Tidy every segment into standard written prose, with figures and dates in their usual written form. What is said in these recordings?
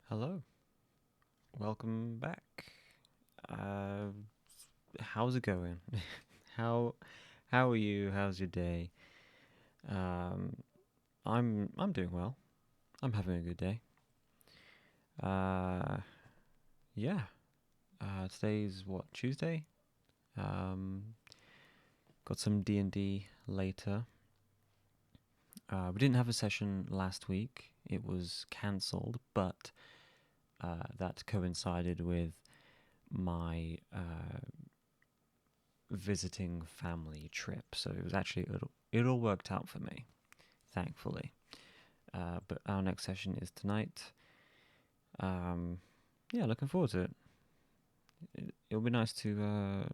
Hello, welcome back. Uh, how's it going? how how are you? How's your day? Um, I'm doing well. I'm having a good day. Uh, yeah. Today's what, Tuesday? Um, got some D&D later. We didn't have a session last week. It was cancelled, but that coincided with my visiting family trip, so it was actually it all worked out for me, thankfully. But our next session is tonight. Um, yeah, looking forward to it. It'll be nice to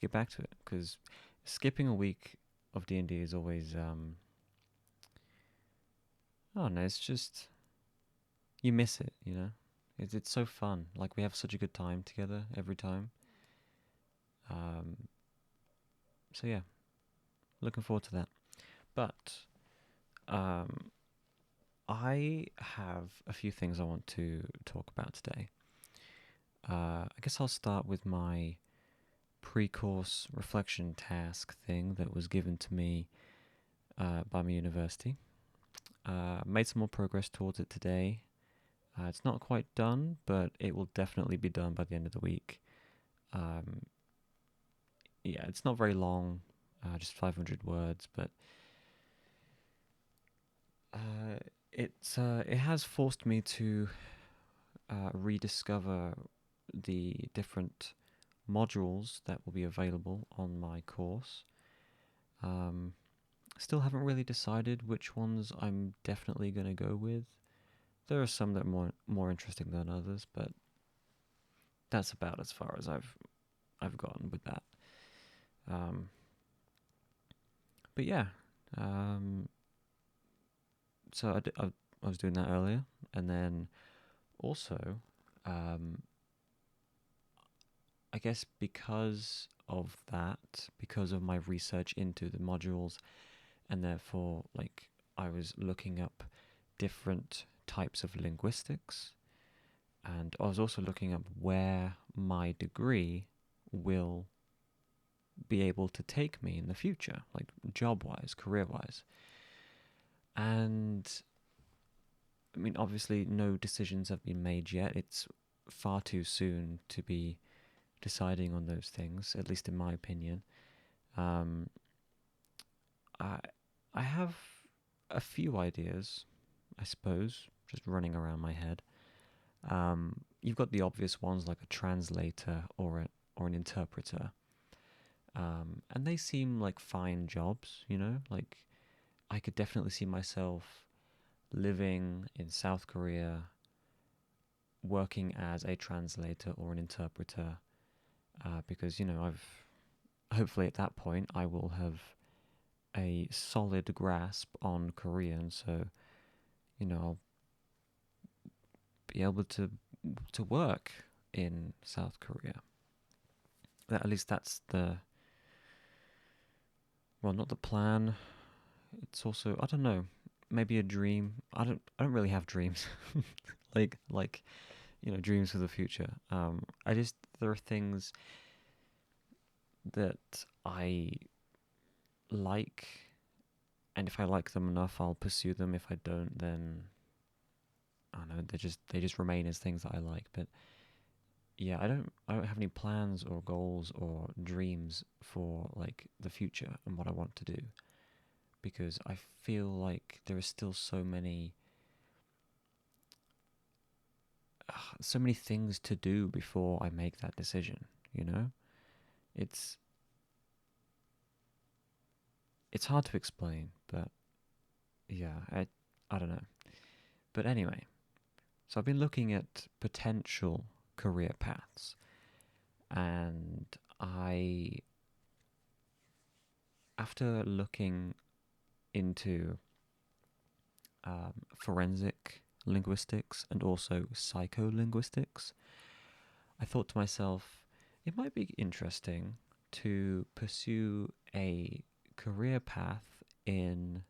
get back to it because skipping a week of D&D is always I don't know. It's just you miss it, you know. It's so fun. Like we have such a good time together every time. Um, so yeah, looking forward to that. But um, I have a few things I want to talk about today. I guess I'll start with my pre-course reflection task thing that was given to me by my university. Made some more progress towards it today. It's not quite done, but it will definitely be done by the end of the week. Um, yeah, it's not very long, just 500 words, but uh, it has forced me to rediscover the different modules that will be available on my course. Um, Still haven't really decided which ones I'm definitely going to go with. There are some that are more interesting than others, but that's about as far as I've gotten with that. Um, but yeah, um, so I was doing that earlier, and then also, um, I guess because of my research into the modules, and therefore, like, I was looking up different types of linguistics, and I was also looking up where my degree will be able to take me in the future, like job wise, career wise. And I mean, obviously, no decisions have been made yet. It's far too soon to be deciding on those things, at least in my opinion. Um, I I have a few ideas, I suppose, just running around my head. You've got the obvious ones like a translator or an interpreter, and they seem like fine jobs. You know, like I could definitely see myself living in South Korea, working as a translator or an interpreter, because I've hopefully at that point I will have a solid grasp on Korean, so I'll be able to work in South Korea. At least that's the well, not the plan. It's also I don't know, maybe a dream. I don't really have dreams, like dreams for the future. I just there are things that I like, and if I like them enough, I'll pursue them. If I don't, then I don't know. They just remain as things that I like. But yeah, I don't have any plans or goals or dreams for like the future and what I want to do because I feel like there are still so many things to do before I make that decision. You know, it's it's hard to explain, but yeah, I don't know. But anyway, so I've been looking at potential career paths, and I after looking into forensic linguistics and also psycholinguistics, I thought to myself, it might be interesting to pursue a career path in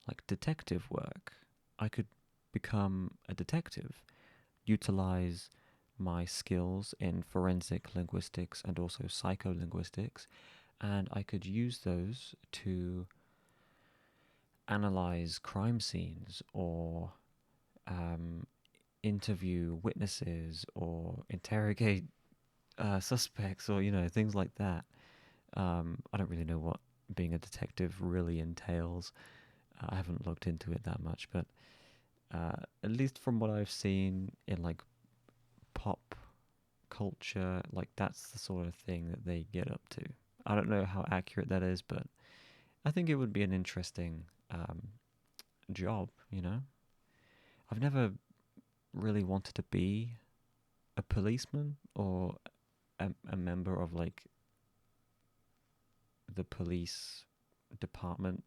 like detective work. I could become a detective, utilize my skills in forensic linguistics and also psycholinguistics, and I could use those to analyze crime scenes or um, interview witnesses or interrogate suspects or things like that. I don't really know what being a detective really entails. I haven't looked into it that much, but at least from what I've seen in like pop culture, like that's the sort of thing that they get up to. I don't know how accurate that is, but I think it would be an interesting job. I've never really wanted to be a policeman or a member of like the police department.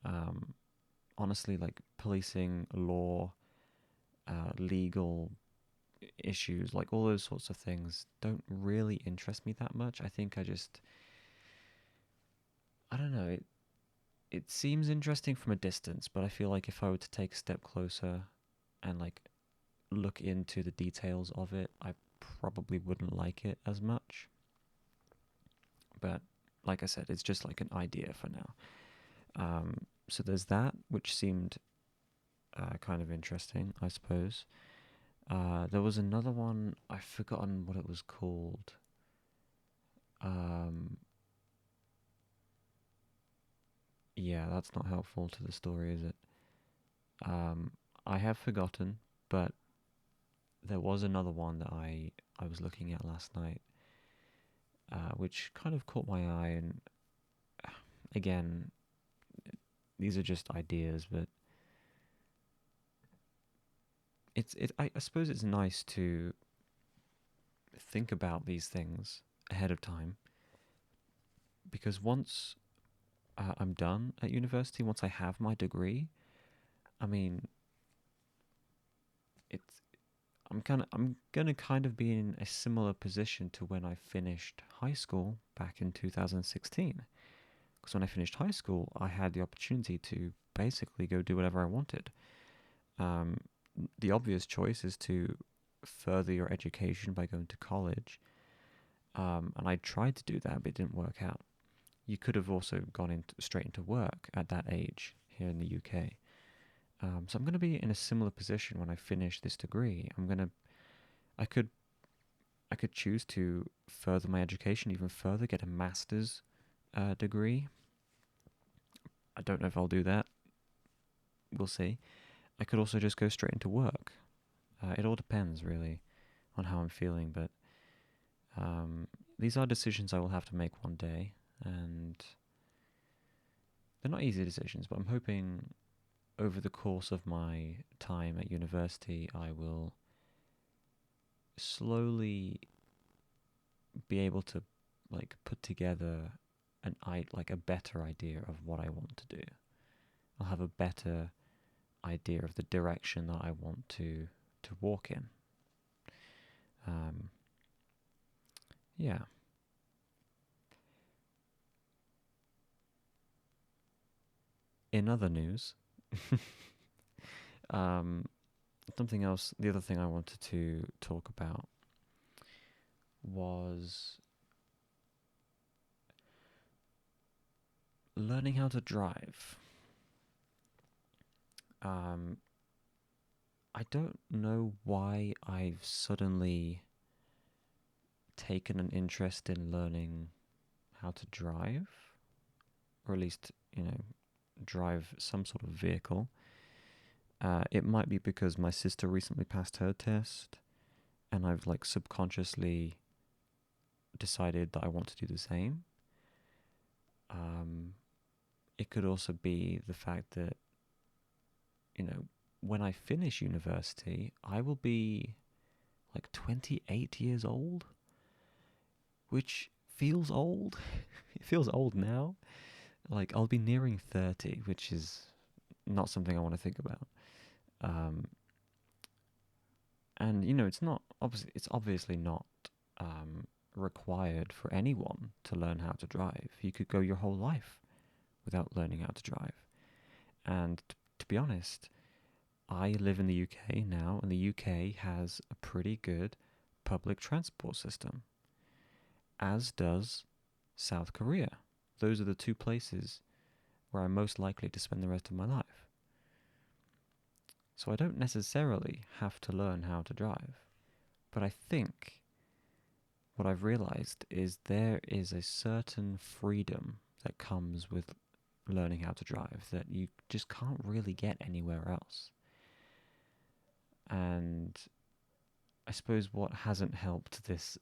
Um, Honestly, like policing, law, legal issues, like all those sorts of things, don't really interest me that much. I think I don't know. It seems interesting from a distance, but I feel like if I were to take a step closer and like look into the details of it, I probably wouldn't like it as much. But like I said, it's just like an idea for now. So there's that, which seemed kind of interesting, I suppose. There was another one, I've forgotten what it was called. Um, yeah, that's not helpful to the story, is it? Um, I have forgotten, but there was another one that I was looking at last night, which kind of caught my eye. And again, these are just ideas, but I suppose it's nice to think about these things ahead of time, because once I'm done at university, once I have my degree, I mean, it's I'm gonna kind of be in a similar position to when I finished high school back in 2016. Because when I finished high school, I had the opportunity to basically go do whatever I wanted. Um, the obvious choice is to further your education by going to college, and I tried to do that, but it didn't work out. You could have also gone straight into work at that age here in the UK. So I'm going to be in a similar position when I finish this degree. I could, I could choose to further my education even further, get a master's degree. I don't know if I'll do that. We'll see. I could also just go straight into work. It all depends really on how I'm feeling, but these are decisions I will have to make one day, and they're not easy decisions, but I'm hoping over the course of my time at university, I will slowly be able to like put together like a better idea of what I want to do. I'll have a better idea of the direction that I want to walk in. Um, yeah. In other news, um, something else. The other thing I wanted to talk about was learning how to drive. Um, I don't know why I've suddenly taken an interest in learning how to drive, or at least, drive some sort of vehicle. It might be because my sister recently passed her test, and I've like subconsciously decided that I want to do the same. Um, it could also be the fact that, when I finish university, I will be like 28 years old, which feels old. It feels old now. Like I'll be nearing 30, which is not something I want to think about. Um, and it's obviously not required for anyone to learn how to drive. You could go your whole life without learning how to drive. And to be honest, I live in the UK now, and the UK has a pretty good public transport system, as does South Korea. Those are the two places where I'm most likely to spend the rest of my life. So I don't necessarily have to learn how to drive. But I think what I've realized is there is a certain freedom that comes with learning how to drive that you just can't really get anywhere else. And I suppose what hasn't helped this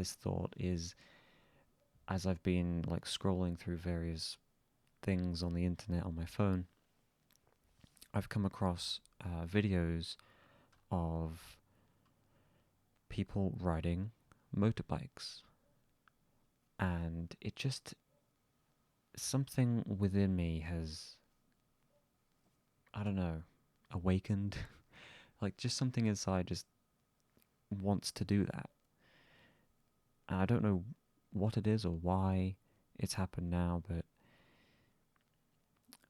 thought is, as I've been like scrolling through various things on the internet on my phone, I've come across videos of people riding motorbikes, and it just, something within me has, I don't know, awakened. Like, just something inside just wants to do that. And I don't know what it is or why it's happened now, but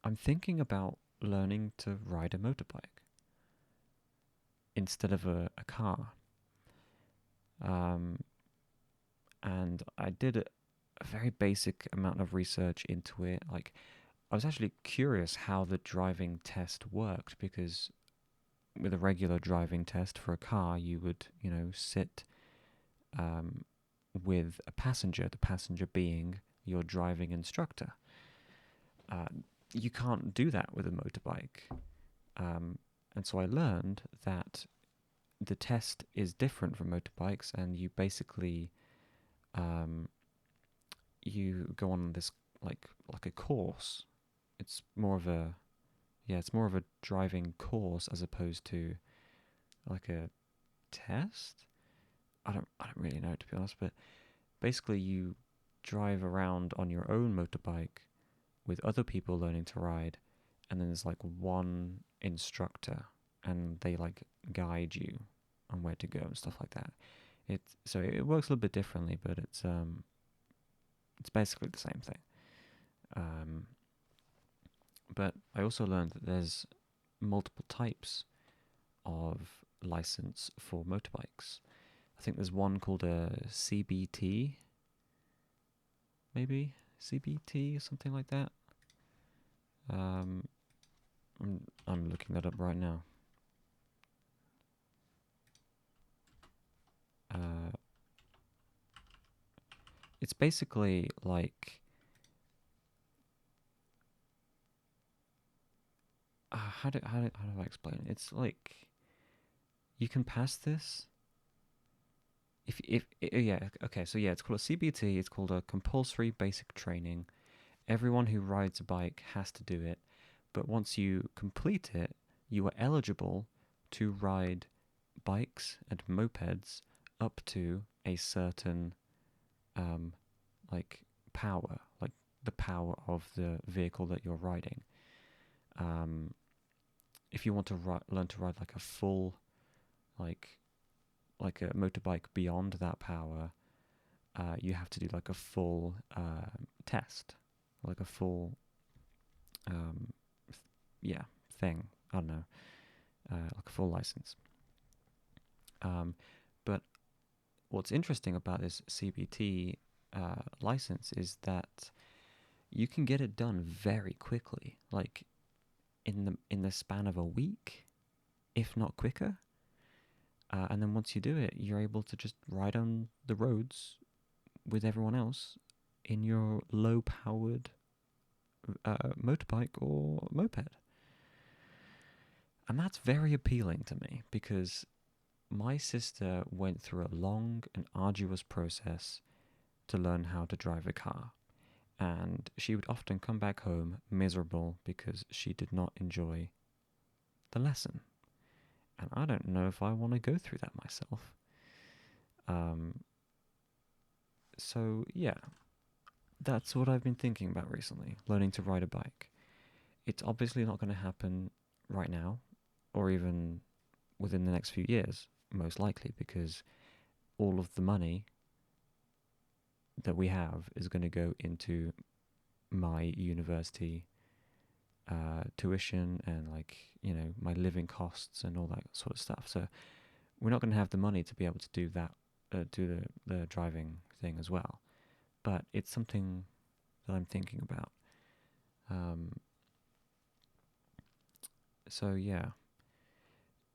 I'm thinking about learning to ride a motorbike instead of a car. Um, and I did a very basic amount of research into it. Like, I was actually curious how the driving test worked, because with a regular driving test for a car, you would, sit with a passenger, the passenger being your driving instructor. Uh, you can't do that with a motorbike. And so I learned that the test is different from motorbikes, and you basically you go on this like a course. It's more of a it's more of a driving course as opposed to like a test. I don't really know, to be honest, but basically you drive around on your own motorbike with other people learning to ride, and then there's like one instructor, and they like guide you on where to go and stuff like that. It works a little bit differently, but it's basically the same thing. Um, but I also learned that there's multiple types of license for motorbikes. I think there's one called a CBT, maybe CBT or something like that. Um, I'm looking that up right now. It's basically like how do I explain it? It's like you can pass this if yeah, okay, so yeah, it's called a CBT. It's called a compulsory basic training. Everyone who rides a bike has to do it, but once you complete it, you are eligible to ride bikes and mopeds up to a certain like power, like the power of the vehicle that you're riding. Um, if you want to learn to ride like a full, like a motorbike beyond that power, you have to do like a full test, like a full, um, thing. I don't know, like a full license. But what's interesting about this CBT license is that you can get it done very quickly, like in the span of a week, if not quicker. And then once you do it, you're able to just ride on the roads with everyone else in your low-powered motorbike or moped. And that's very appealing to me, because my sister went through a long and arduous process to learn how to drive a car. And she would often come back home miserable because she did not enjoy the lesson. And I don't know if I want to go through that myself. So yeah, that's what I've been thinking about recently, learning to ride a bike. It's obviously not going to happen right now, or even within the next few years, most likely, because all of the money that we have is going to go into my university tuition and like my living costs and all that sort of stuff. So we're not going to have the money to be able to do that, do the driving thing as well. But it's something that I'm thinking about. Um, so yeah,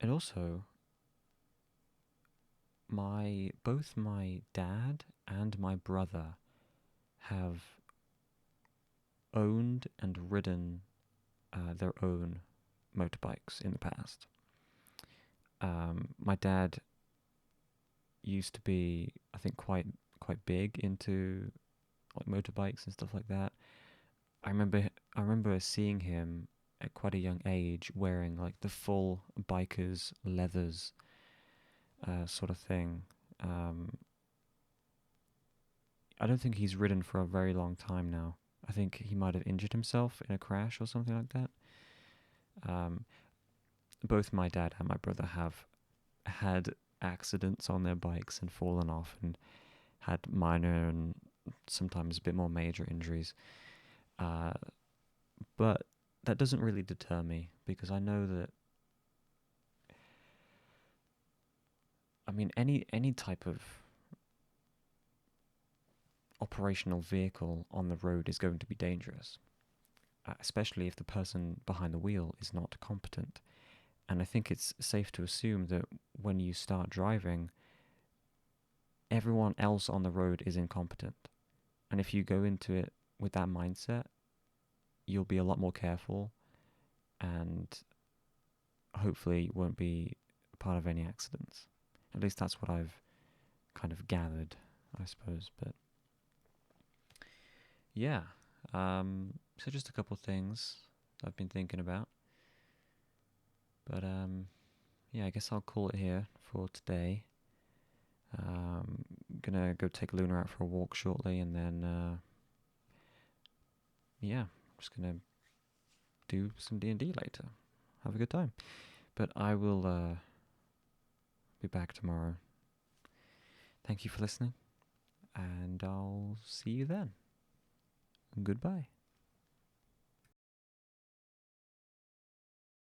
and also both my dad and my brother have owned and ridden their own motorbikes in the past. My dad used to be, I think, quite big into like motorbikes and stuff like that. I remember seeing him at quite a young age wearing like the full biker's leathers sort of thing. Um, I don't think he's ridden for a very long time now. I think he might have injured himself in a crash or something like that. Um, Both my dad and my brother have had accidents on their bikes and fallen off and had minor and sometimes a bit more major injuries. Uh, but that doesn't really deter me because I know that, I mean, any type of operational vehicle on the road is going to be dangerous, especially if the person behind the wheel is not competent. And I think it's safe to assume that when you start driving, everyone else on the road is incompetent. And if you go into it with that mindset, you'll be a lot more careful and hopefully won't be part of any accidents. At least that's what I've kind of gathered, I suppose. But yeah, so just a couple of things I've been thinking about. But yeah, I guess I'll call it here for today. Gonna go take Luna out for a walk shortly, and then yeah, I'm just gonna do some D&D later. Have a good time. But I will be back tomorrow. Thank you for listening, and I'll see you then. Goodbye.